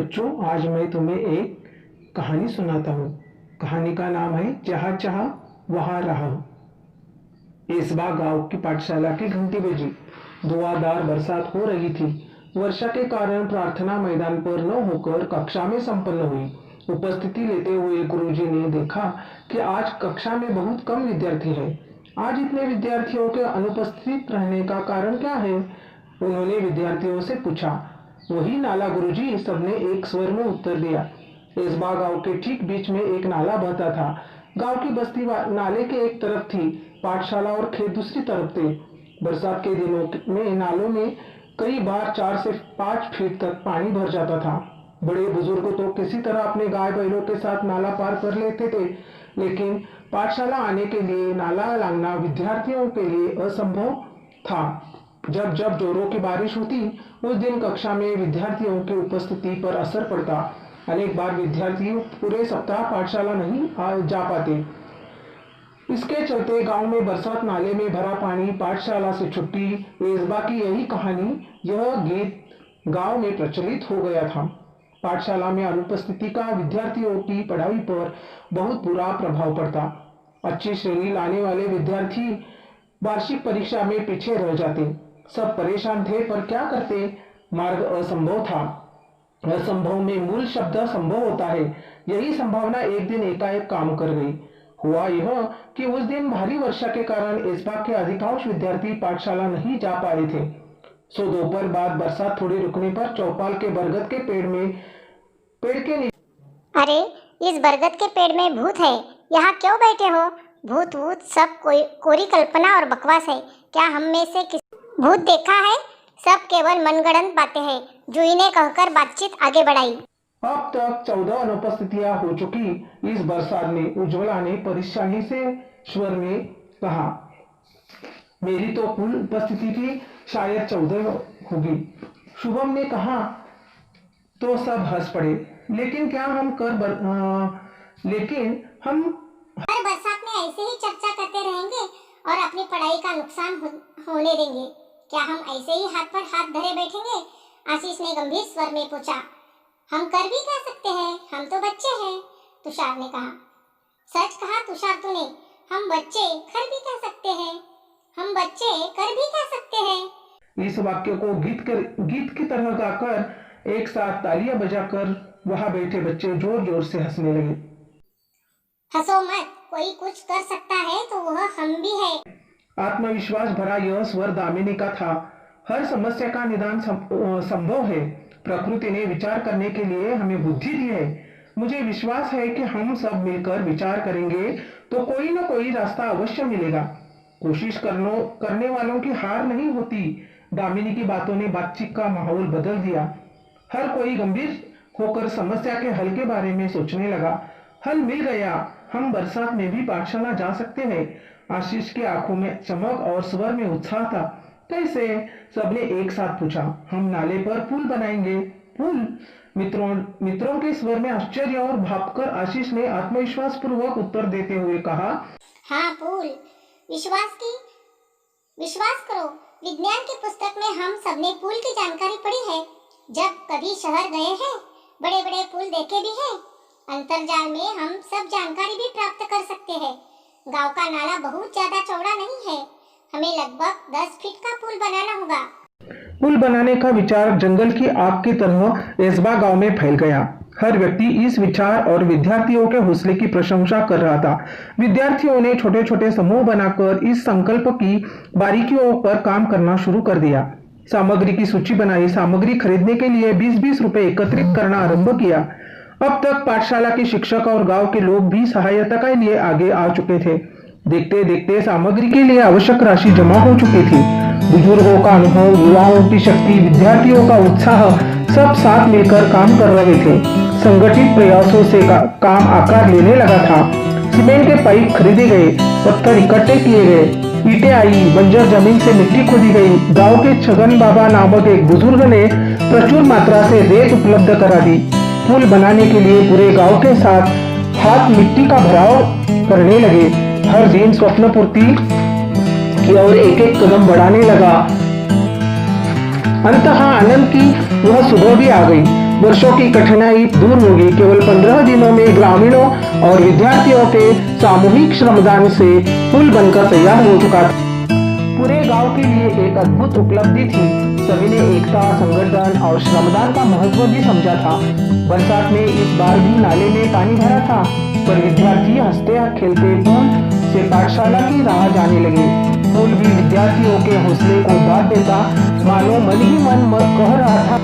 बच्चों, आज मैं तुम्हें एक कहानी सुनाता हूँ। कहानी का नाम है जहाँ चाहा वहाँ रहा। इस्बा गांव की पाठशाला की घंटी बजी। धुआंधार बरसात हो रही थी। वर्षा के कारण प्रार्थना मैदान पर न होकर कक्षा में संपन्न हुई। उपस्थिति लेते हुए गुरुजी ने देखा कि आज कक्षा में बहुत कम विद्यार्थी हैं। आज इतने विद्यार्थियों के अनुपस्थित रहने का कारण क्या है? उन्होंने विद्यार्थियों से पूछा। वही नाला गुरुजी, सबने एक स्वर में उत्तर दिया। इस्बा गांव के ठीक बीच में एक नाला बहता था। गांव की बस्ती नाले के एक तरफ थी, पाठशाला और खेत दूसरी तरफ थे। बरसात के दिनों में नालों में कई बार 4 से 5 फीट तक पानी भर जाता था। बड़े बुजुर्ग तो किसी तरह अपने गाय बैलों के साथ नाला पार कर लेते थे, लेकिन पाठशाला आने के लिए नाला लांघना विद्यार्थियों के लिए असंभव था। जब जब जोरों की बारिश होती, उस दिन कक्षा में विद्यार्थियों की उपस्थिति पर असर पड़ता। अनेक बार विद्यार्थी पूरे सप्ताह पाठशाला नहीं जा पाते। इसके चलते गांव में बरसात, नाले में भरा पानी, पाठशाला से छुट्टी। इस्बा की यही कहानी, यह गीत गांव में प्रचलित हो गया था। पाठशाला में अनुपस्थिति का विद्यार्थियों की पढ़ाई पर बहुत बुरा प्रभाव पड़ता। अच्छी श्रेणी लाने वाले विद्यार्थी वार्षिक परीक्षा में पीछे रह जाते। सब परेशान थे, पर क्या करते? मार्ग असंभव था। असंभव में मूल शब्द संभव होता है। यही संभावना एक दिन एकाएक काम कर गई। हुआ यह कि उस दिन भारी वर्षा के कारण इस्बा के अधिकांश विद्यार्थी पाठशाला नहीं जा पाए थे। सो दोपहर बाद बरसात थोड़ी रुकने पर चौपाल के बरगद के पेड़ के नीचे। अरे, इस बरगद के पेड़ में भूत है। यहाँ क्यों बैठे हो? भूत वूत सब कोरी कल्पना और बकवास है। क्या हम में से किसी भूत देखा है? सब केवल मनगढ़ंत बातें हैं। जूही ने कहकर बातचीत आगे बढ़ाई। अब तक 14 अनुपस्थितियां हो चुकी। इस बरसात में उज्ज्वला ने परेशानी से स्वर में कहा, मेरी तो कुल उपस्थिति की शायद 14 होगी। शुभम ने कहा तो सब हंस पड़े। लेकिन हम हर बरसात में ऐसे ही चर्चा करते रहेंगे और अपनी पढ़ाई का नुकसान होने देंगे। क्या हम ऐसे ही हाथ पर हाथ धरे बैठेंगे? आशीष ने गंभीर स्वर में पूछा। हम कर भी क्या सकते हैं? हम तो बच्चे हैं, तुषार ने कहा। सच कहा तुषार तूने। हम बच्चे कर भी क्या सकते हैं? हम बच्चे कर भी क्या सकते हैं? इस वाक्य को गीत की तरह गाकर एक साथ तालियां बजाकर वहां बैठे बच्चे जोर जोर से हंसने लगे। हंसो मत, कोई कुछ कर सकता है तो वह हम भी है। आत्मविश्वास भरा यह स्वर दामिनी का था। हर समस्या का निदान संभव है। प्रकृति ने विचार करने के लिए हमें बुद्धि दी है। मुझे विश्वास है कि हम सब मिलकर विचार करेंगे तो कोई न कोई रास्ता अवश्य मिलेगा। कोशिश करने वालों की हार नहीं होती। दामिनी की बातों ने बातचीत का माहौल बदल दिया। हर कोई गंभीर होकर समस्या के हल के बारे में सोचने लगा। हल मिल गया। हम बरसात में भी पाठशाला जा सकते हैं। आशीष की आंखों में चमक और स्वर में उत्साह था। कैसे? सबने एक साथ पूछा। हम नाले पर पुल बनाएंगे। पुल? मित्रों के स्वर में आश्चर्य और भापकर आशीष ने आत्मविश्वास पूर्वक उत्तर देते हुए कहा, हाँ पुल। विश्वास करो, विज्ञान की पुस्तक में हम सबने पुल की जानकारी पढ़ी है। जब कभी शहर गए हैं, बड़े बड़े पुल देखे भी हैं। अंतर्जाल में हम सब जानकारी भी प्राप्त कर सकते हैं। गांव का नाला बहुत ज्यादा चौड़ा नहीं है। हमें लगभग 10 फीट का पुल बनाना होगा। पुल बनाने का विचार जंगल की आग की तरह इस्बा गांव में फैल गया। हर व्यक्ति इस विचार और विद्यार्थियों के हौसले की प्रशंसा कर रहा था। विद्यार्थियों ने छोटे छोटे समूह बनाकर इस संकल्प की बारीकियों पर काम करना शुरू कर दिया। सामग्री की सूची बनाई। सामग्री खरीदने के लिए 20-20 रुपए एकत्रित करना आरंभ किया। अब तक पाठशाला के शिक्षक और गांव के लोग भी सहायता के लिए आगे आ चुके थे। देखते देखते सामग्री के लिए आवश्यक राशि जमा हो चुकी थी। बुजुर्गों का अनुभव, युवाओं की शक्ति, विद्यार्थियों का उत्साह, सब साथ मिलकर काम कर रहे थे। संगठित प्रयासों से काम आकार लेने लगा था। सीमेंट के पाइप खरीदे गए, पत्थर इकट्ठे किए गए, ईंटें आई, बंजर जमीन से मिट्टी खोदी गई। गांव के छगन बाबा नामक एक बुजुर्ग ने प्रचुर मात्रा से रेत उपलब्ध करा दी। पुल बनाने के लिए पूरे गांव के साथ हाथ मिट्टी का भराव करने लगे। हर दिन स्वप्न पूर्ति की ओर एक एक कदम बढ़ाने लगा। अंततः आनंद की वह सुबह भी आ गई। वर्षों की कठिनाई दूर होगी। केवल 15 दिनों में ग्रामीणों और विद्यार्थियों के सामूहिक श्रमदान से पुल बनकर तैयार हो चुका था। पूरे गांव के लिए एक अद्भुत उपलब्धि थी। सभी ने एकता, संगठन और श्रमदान का महत्व भी समझा था। बरसात में इस बार भी नाले में पानी भरा था, पर विद्यार्थी हंसते खेलते पुल से पाठशाला की राह जाने लगे। पुल भी विद्यार्थियों के हौसले को दाद देता, मानो मन ही मन कह रहा था